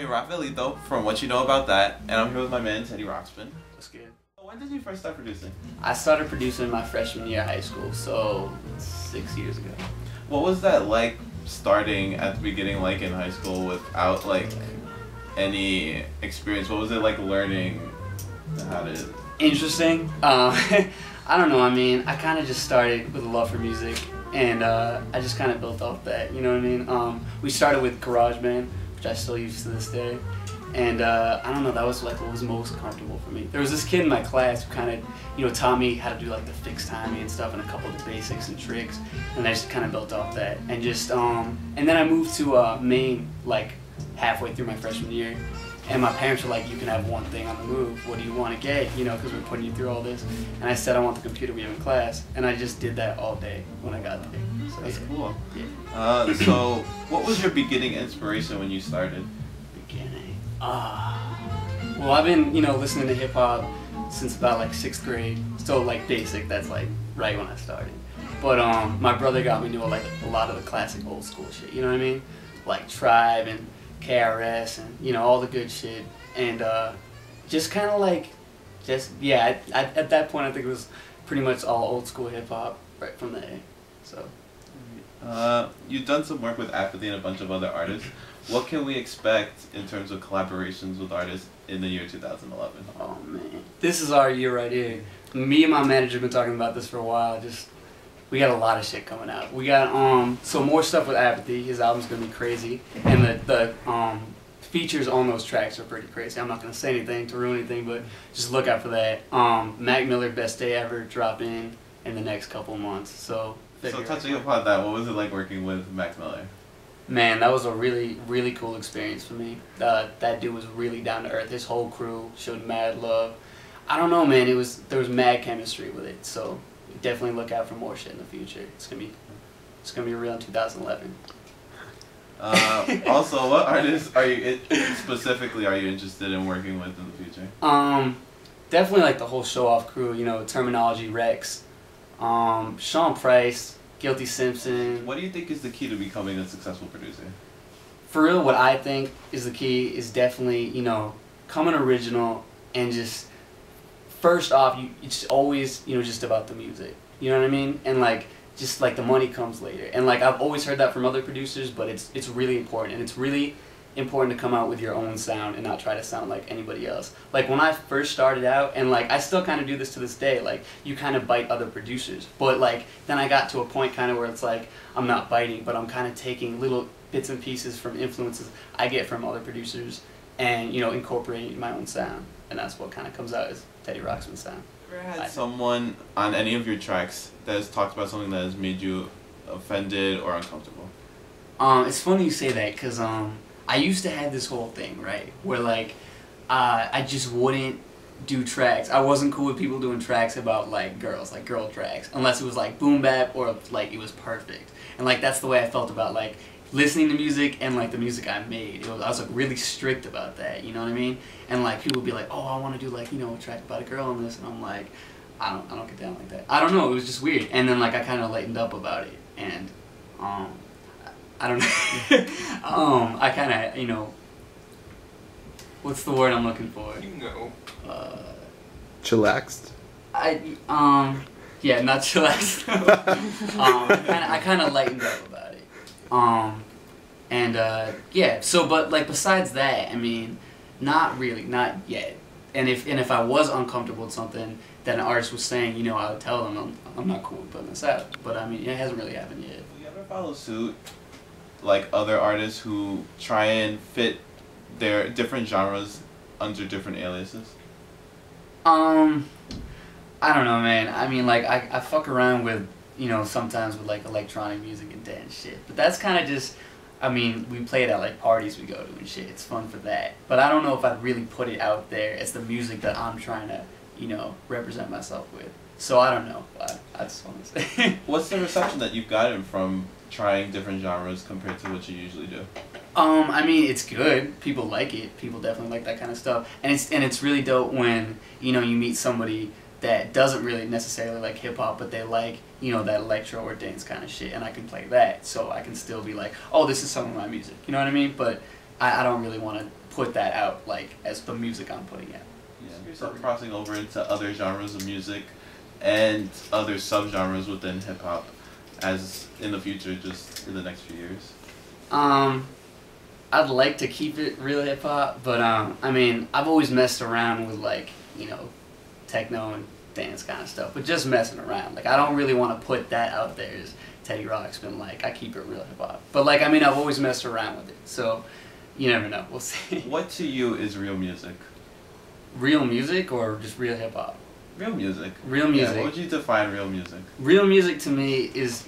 me Rafaelito, from What You Know About That, and I'm here with my man Teddy Roxpin. What's good? When did you first start producing? I started producing my freshman year of high school, so 6 years ago. What was that like starting at the beginning, like in high school, without like any experience? What was it like learning how to... Interesting. I don't know, I mean, I kind of just started with a love for music, and I just kind of built off that, you know what I mean? We started with GarageBand, which I still use to this day, and I don't know, that was like what was most comfortable for me. There was this kid in my class who kind of, you know, taught me how to do like the fixed timing and stuff and a couple of the basics and tricks, and I just kind of built off that. And just, and then I moved to Maine like halfway through my freshman year. And my parents were like, you can have one thing on the move. What do you want to get? You know, because we're putting you through all this. And I said, I want the computer we have in class. And I just did that all day when I got there. So, that's cool. Yeah. So, what was your beginning inspiration when you started? Beginning? Well, I've been, you know, listening to hip hop since about like 6th grade. So like basic, that's like right when I started. But my brother got me into like a lot of the classic old school shit. You know what I mean? Like Tribe and KRS and, you know, all the good shit, and just kind of like, yeah, at that point I think it was pretty much all old school hip hop right from there. So you've done some work with Apathy and a bunch of other artists. What can we expect in terms of collaborations with artists in the year 2011? Oh man, this is our year right here. Me and my manager have been talking about this for a while. We got a lot of shit coming out. We got so more stuff with Apathy. His album's gonna be crazy, and the features on those tracks are pretty crazy. I'm not gonna say anything to ruin anything, but just look out for that. Mac Miller, Best Day Ever, drop in the next couple months. So touching upon that, what was it like working with Mac Miller? Man, that was a really cool experience for me. That dude was really down to earth. His whole crew showed mad love. I don't know, man. There was mad chemistry with it. So definitely look out for more shit in the future. It's gonna be real in 2011. Also, what artists are you specifically interested in working with in the future? Definitely like the whole Show Off crew. You know, Terminology, Rex, Sean Price, Guilty Simpson. What do you think is the key to becoming a successful producer? For real, what I think is the key is definitely, you know, coming original and just. First off, it's always, you know, just about the music. You know what I mean? And like, just like the money comes later. And like, I've always heard that from other producers, but it's really important. And it's really important to come out with your own sound and not try to sound like anybody else. Like when I first started out, and like I still kind of do this to this day, like you kind of bite other producers. But like, then I got to a point kind of where it's like, I'm not biting, but I'm kind of taking little bits and pieces from influences I get from other producers and, you know, incorporating my own sound. And that's what kind of comes out as Teddy Roxpin sound. Ever had someone on any of your tracks that has talked about something that has made you offended or uncomfortable? It's funny you say that, because I used to have this whole thing, right, where like I just wouldn't do tracks. I wasn't cool with people doing tracks about like girls, like girl tracks, unless it was like boom bap or like it was perfect. And like that's the way I felt about like listening to music and like the music I made. I was like really strict about that, you know what I mean? And like people would be like, oh, I want to do like, you know, a track about a girl on this, and I'm like, I don't get down like that. I don't know, it was just weird. And then like I kind of lightened up about it, and I don't know. I kind of, you know, what's the word I'm looking for? You know. Chillaxed? Yeah, not chillaxed. I kind of lightened up about it. Yeah, so, but like besides that, I mean, not really, not yet. And if I was uncomfortable with something that an artist was saying, you know, I would tell them I'm not cool with putting this out. But I mean, it hasn't really happened yet. Do you ever follow suit, like other artists who try and fit their different genres under different aliases? I don't know, man. I mean, like I fuck around with, you know, sometimes with like electronic music and dance shit. But that's kind of just, I mean, we play it at like parties we go to and shit. It's fun for that. But I don't know if I'd really put it out there as the music that I'm trying to, you know, represent myself with. So I don't know. I just want to say. What's the reception that you've gotten from trying different genres compared to what you usually do? I mean, it's good. People like it. People definitely like that kind of stuff. And it's really dope when, you know, you meet somebody that doesn't really necessarily like hip-hop, but they like, you know, that electro or dance kind of shit, and I can play that, so I can still be like, oh, this is some of my music, you know what I mean? But I don't really want to put that out like as the music I'm putting out. Yeah, so crossing over into other genres of music and other subgenres within hip hop as in the future, just in the next few years? I'd like to keep it real hip hop, but I mean, I've always messed around with like, you know, techno and dance kind of stuff, but just messing around. Like I don't really want to put that out there as Teddy Roxpin. Like I keep it real hip hop, but like I mean, I've always messed around with it, so you never know. We'll see. What to you is real music? Real music or just real hip hop? Real music. Real music. Yeah, what would you define real music? Real music to me is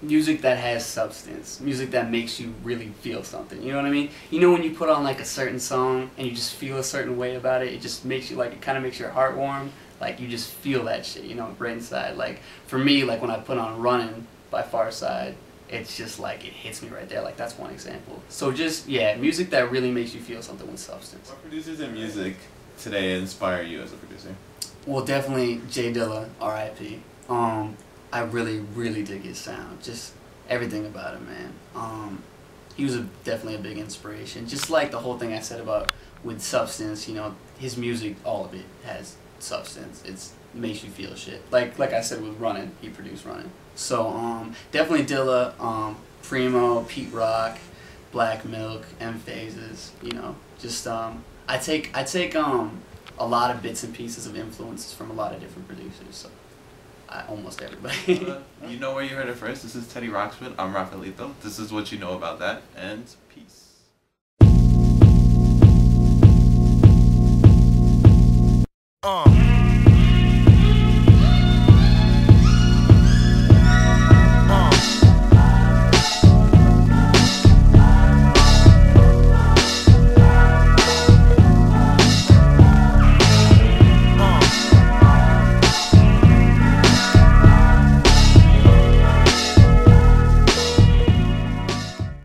music that has substance, music that makes you really feel something. You know what I mean? You know when you put on like a certain song and you just feel a certain way about it, it just makes you like, it kind of makes your heart warm. Like you just feel that shit, you know, right inside. Like for me, like when I put on Running by Farside, it's just like it hits me right there. Like that's one example. So just yeah, music that really makes you feel something with substance. What producers in music today inspire you as a producer? Well, definitely Jay Dilla, R.I.P. I really, really dig his sound. Just everything about him, man. He was definitely a big inspiration. Just like the whole thing I said about with substance, you know, his music, all of it has substance. It makes you feel shit. Like I said with Running, he produced Running. So definitely Dilla, Primo, Pete Rock, Black Milk, M Phases. You know, just I take a lot of bits and pieces of influences from a lot of different producers. So almost everybody. You know where you heard it first. This is Teddy Roxpin. I'm Rafaelito. This is what you know about that. And peace.